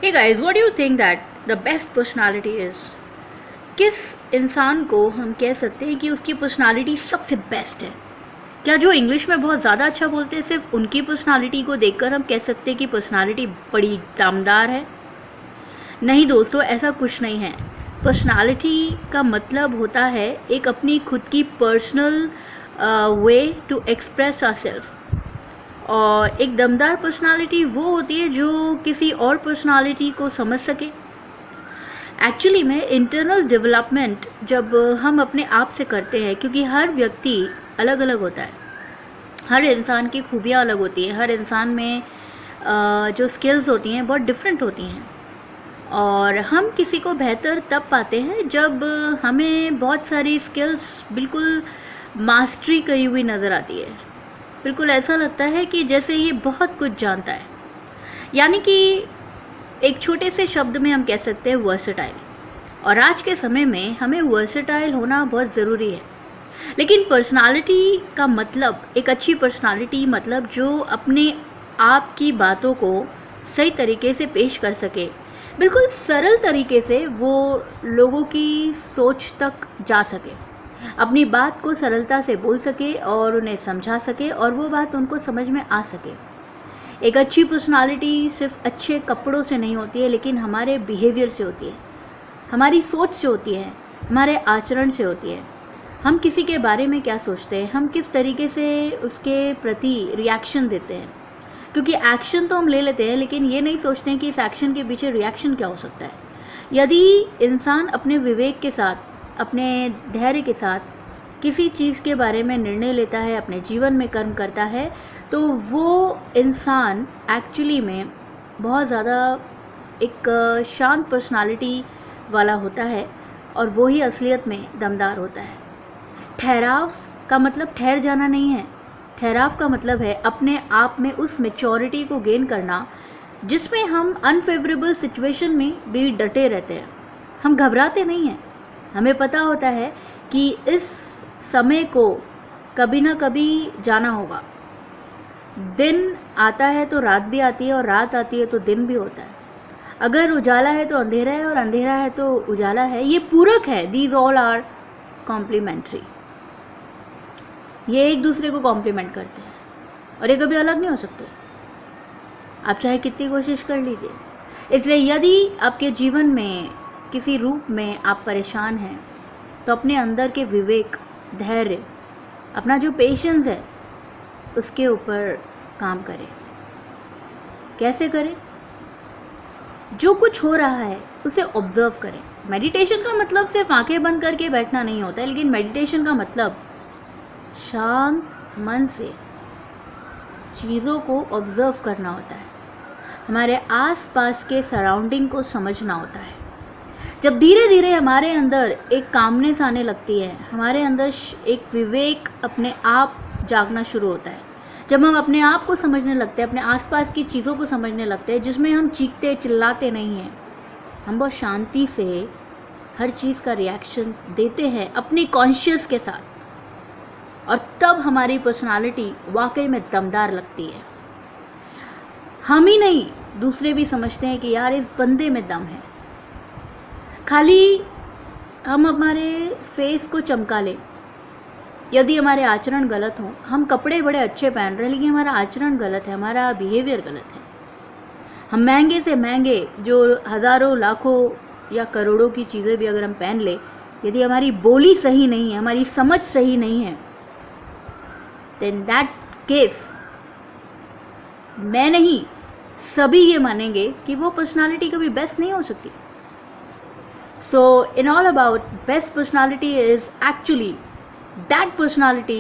Hey guys, what do you think that the best personality is? किस इंसान को हम कह सकते हैं कि उसकी पर्सनालिटी सबसे बेस्ट है? क्या जो इंग्लिश में बहुत ज़्यादा अच्छा बोलते हैं सिर्फ उनकी पर्सनालिटी को देखकर हम कह सकते हैं कि पर्सनालिटी बड़ी दमदार है? नहीं दोस्तों, ऐसा कुछ नहीं है। पर्सनालिटी का मतलब होता है एक अपनी खुद की personal way to express ourselves. और एक दमदार पर्सनालिटी वो होती है जो किसी और पर्सनालिटी को समझ सके। एक्चुअली में इंटरनल डेवलपमेंट जब हम अपने आप से करते हैं, क्योंकि हर व्यक्ति अलग अलग होता है, हर इंसान की खूबियाँ अलग होती हैं, हर इंसान में जो स्किल्स होती हैं बहुत डिफरेंट होती हैं। और हम किसी को बेहतर तब पाते हैं जब हमें बहुत सारी स्किल्स बिल्कुल मास्टरी करी हुई नज़र आती है। बिल्कुल ऐसा लगता है कि जैसे ये बहुत कुछ जानता है। यानी कि एक छोटे से शब्द में हम कह सकते हैं वर्सेटाइल। और आज के समय में हमें वर्सेटाइल होना बहुत ज़रूरी है। लेकिन पर्सनालिटी का मतलब, एक अच्छी पर्सनालिटी मतलब जो अपने आप की बातों को सही तरीके से पेश कर सके, बिल्कुल सरल तरीके से वो लोगों की सोच तक जा सके, अपनी बात को सरलता से बोल सके और उन्हें समझा सके और वो बात उनको समझ में आ सके। एक अच्छी पर्सनालिटी सिर्फ अच्छे कपड़ों से नहीं होती है, लेकिन हमारे बिहेवियर से होती है, हमारी सोच से होती है, हमारे आचरण से होती है। हम किसी के बारे में क्या सोचते हैं, हम किस तरीके से उसके प्रति रिएक्शन देते हैं। क्योंकि एक्शन तो हम ले लेते हैं, लेकिन ये नहीं सोचते हैं कि इस एक्शन के पीछे रिएक्शन क्या हो सकता है। यदि इंसान अपने विवेक के साथ, अपने धैर्य के साथ किसी चीज़ के बारे में निर्णय लेता है, अपने जीवन में कर्म करता है, तो वो इंसान एक्चुअली में बहुत ज़्यादा एक शांत पर्सनालिटी वाला होता है और वो ही असलियत में दमदार होता है। ठहराव का मतलब ठहर जाना नहीं है। ठहराव का मतलब है अपने आप में उस मैच्योरिटी को गेन करना जिसमें हम अनफेवरेबल सिचुएशन में भी डटे रहते हैं। हम घबराते नहीं हैं। हमें पता होता है कि इस समय को कभी ना कभी जाना होगा। दिन आता है तो रात भी आती है और रात आती है तो दिन भी होता है। अगर उजाला है तो अंधेरा है और अंधेरा है तो उजाला है। ये पूरक है। These all are complementary. ये एक दूसरे को कॉम्प्लीमेंट करते हैं और ये कभी अलग नहीं हो सकते, आप चाहे कितनी कोशिश कर लीजिए। इसलिए यदि आपके जीवन में किसी रूप में आप परेशान हैं तो अपने अंदर के विवेक, धैर्य, अपना जो पेशेंस है उसके ऊपर काम करें। कैसे करें? जो कुछ हो रहा है उसे ऑब्जर्व करें। मेडिटेशन का मतलब सिर्फ आंखें बंद करके बैठना नहीं होता है, लेकिन मेडिटेशन का मतलब शांत मन से चीज़ों को ऑब्जर्व करना होता है, हमारे आसपास के सराउंडिंग को समझना होता है। जब धीरे धीरे हमारे अंदर एक कामनेस आने लगती है, हमारे अंदर एक विवेक अपने आप जागना शुरू होता है, जब हम अपने आप को समझने लगते हैं, अपने आसपास की चीज़ों को समझने लगते हैं, जिसमें हम चीखते चिल्लाते नहीं हैं, हम बहुत शांति से हर चीज़ का रिएक्शन देते हैं अपनी कॉन्शियस के साथ, और तब हमारी पर्सनालिटी वाकई में दमदार लगती है। हम ही नहीं, दूसरे भी समझते हैं कि यार इस बंदे में दम है। खाली हम हमारे फेस को चमका लें, यदि हमारे आचरण गलत हों, हम कपड़े बड़े अच्छे पहन रहे हैं लेकिन हमारा आचरण गलत है, हमारा बिहेवियर गलत है। हम महंगे से महंगे जो हज़ारों लाखों या करोड़ों की चीज़ें भी अगर हम पहन ले, यदि हमारी बोली सही नहीं है, हमारी समझ सही नहीं है, देन दैट केस मैं नहीं, सभी ये मानेंगे कि वो पर्सनालिटी कभी बेस्ट नहीं हो सकती। So in all about, best personality is actually that personality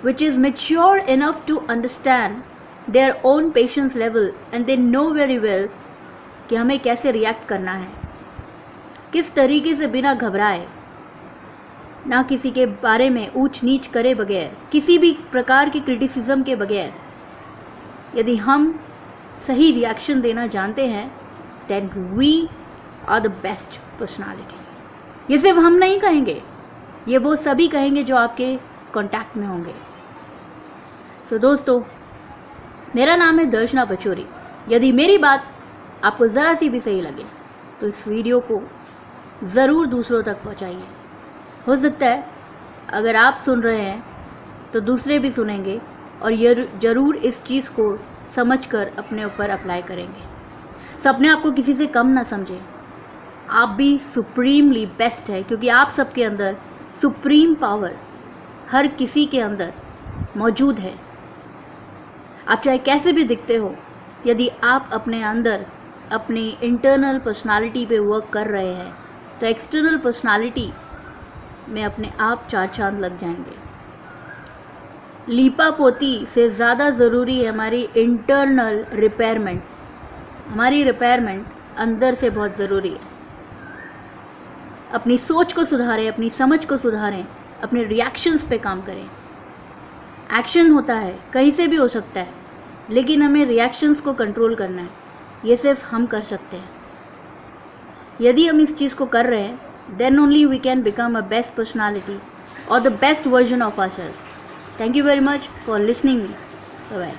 which is mature enough to understand their own patience level and they know very well कि हमें कैसे रिएक्ट करना है, किस तरीके से बिना घबराए, ना किसी के बारे में ऊंच नीच करे बगैर, किसी भी प्रकार की क्रिटिसिज्म के बगैर यदि हम सही रिएक्शन देना जानते हैं, then we are the best personality। ये सिर्फ हम नहीं कहेंगे, ये वो सभी कहेंगे जो आपके कांटेक्ट में होंगे। सो दोस्तों, मेरा नाम है दर्शना पचौरी। यदि मेरी बात आपको ज़रा सी भी सही लगे तो इस वीडियो को ज़रूर दूसरों तक पहुंचाइए। हो सकता है अगर आप सुन रहे हैं तो दूसरे भी सुनेंगे और ये ज़रूर इस चीज़ को समझकर अपने ऊपर अप्लाई करेंगे। सो अपने आप को किसी से कम ना समझें, आप भी सुप्रीमली बेस्ट है, क्योंकि आप सबके अंदर सुप्रीम पावर हर किसी के अंदर मौजूद है। आप चाहे कैसे भी दिखते हो, यदि आप अपने अंदर अपनी इंटरनल पर्सनालिटी पे वर्क कर रहे हैं तो एक्सटर्नल पर्सनालिटी में अपने आप चार चांद लग जाएंगे। लीपा पोती से ज़्यादा ज़रूरी है हमारी इंटरनल रिपेयरमेंट। हमारी रिपेयरमेंट अंदर से बहुत ज़रूरी है। अपनी सोच को सुधारें, अपनी समझ को सुधारें, अपने रिएक्शंस पे काम करें। एक्शन होता है कहीं से भी हो सकता है, लेकिन हमें रिएक्शंस को कंट्रोल करना है, ये सिर्फ हम कर सकते हैं। यदि हम इस चीज़ को कर रहे हैं then only we can become a best personality और the best version of ourselves. Thank you very much for listening me. Bye.